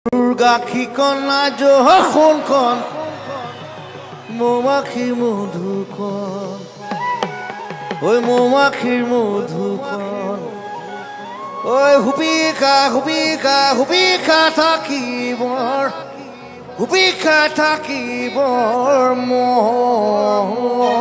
গাখি কণা জোন কণ মৌমাখির মধুকণ ওই মৌমাখির মধুকণ ওই হুপিকা থাকিবৰ হুপিকা থাকিবৰ মন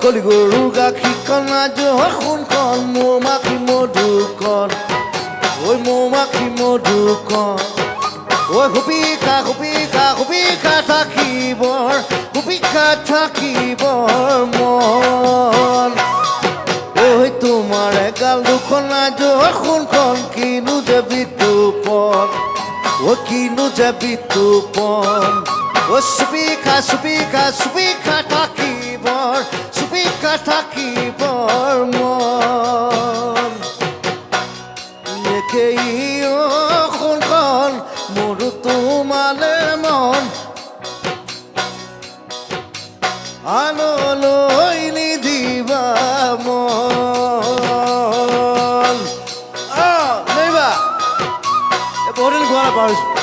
কলি গৰু গাখীৰ কণা জোন কণ মৌমাখি মধুকণ ঐ মৌমাখি মধুকণ ঐ হুপিকা থাকিবৰ মন ঐ তোমাৰ এগাল দুখনা জোন কণ কিনো যে বিতুপন ঐ কিনো যে বিতুপন ঐ চুপিকা থাকিবৰ থাকিবৰ মন একেই সোণকণ মোৰো তোমালে মন আনলৈ নিদিবা মন নেবা বহুদিন খোৱা নাপাহৰিছো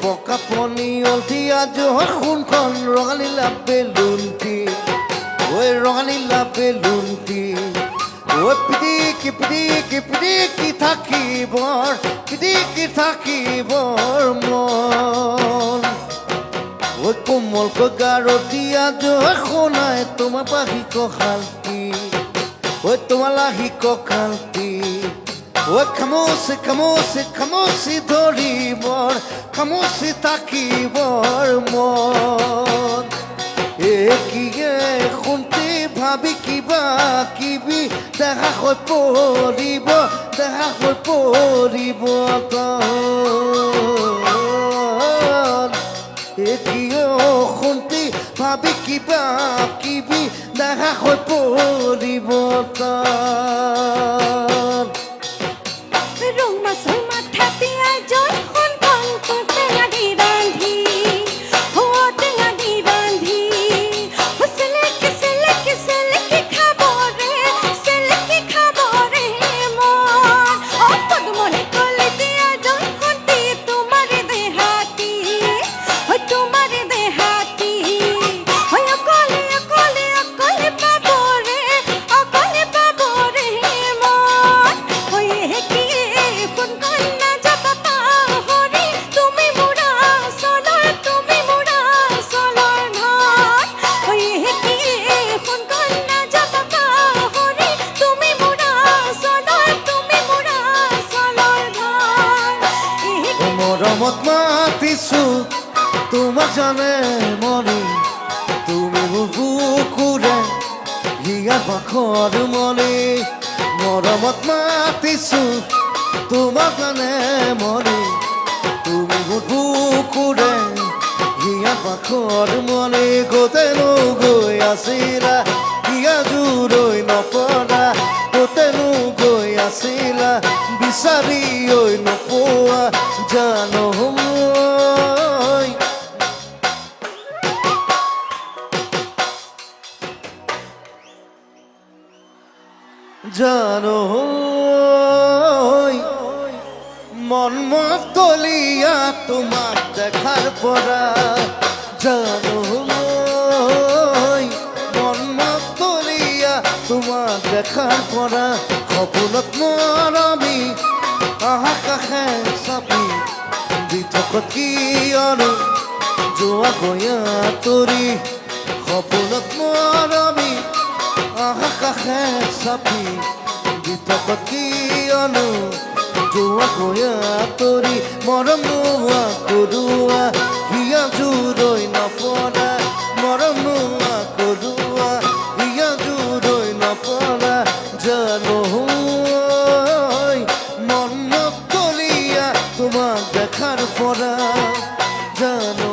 পকা পনিয়ল দিয়া সোণকণ ৰঙালীলা বেলুনটি ঐ ৰঙালীলা বেলুনটি ঐ পিটিকি থাকিবৰ মন ঐ কোমলকৈ গাৰো দিয়া সোণাই তোমাৰ পাহি কঁকালটি ঐ তোমাৰ লাহি কঁকালটি ঐ খামুচি ধৰিবৰ খামুচি থাকিবৰ মন একিয়ে শুনতে ভাবি কিবা কিবি দেখা হৈ পৰিব একিয়ে শুনতে ভাবি কিবা কিবি দেখা হৈ পৰিব Con জানে মনে তুমি বুকুৰে হিয়াৰ পাখৰ মনে মৰমত মাতিছো তোমাক জানে মনে তুমি বুকুৰে হিয়াৰ পাখৰ মনে ক'তেনো গৈ আছিলা হিয়া জোৰৈ নপৰা ক'তেনো গৈ আছিলা বিচাৰি ঐ নোপোৱা জানো মই জানো মন মতলিয়া তোমাক দেখাৰ পৰা জানো মন মতলিয়া তোমাক দেখাৰ পৰা সপোনত মোৰ আমি আকাশে চাপি দি থকত কিয়নো যোৱা গয়া তৰি সপোনত মোৰ আমি আকাশে চাপি দি থকত কিয়নো যোৱা গয়া তৰি মৰম নোহোৱা কৰোৱা হিয়া জোৰৈ নপৰা মৰম নোহোৱা কৰোৱা হিয়া জোৰৈ নপৰা জানো মন মতলিয়া তোমাক দেখাৰ পৰা জানো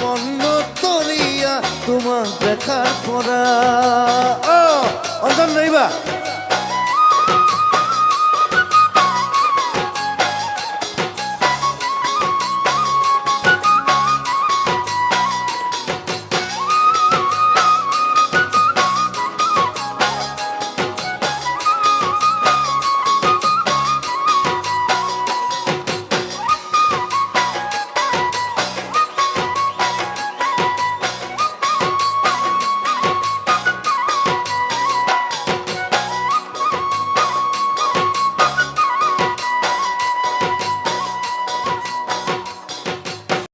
মন মতলিয়া তোমাক দেখাৰ পৰা অঞ্জন নৰিবা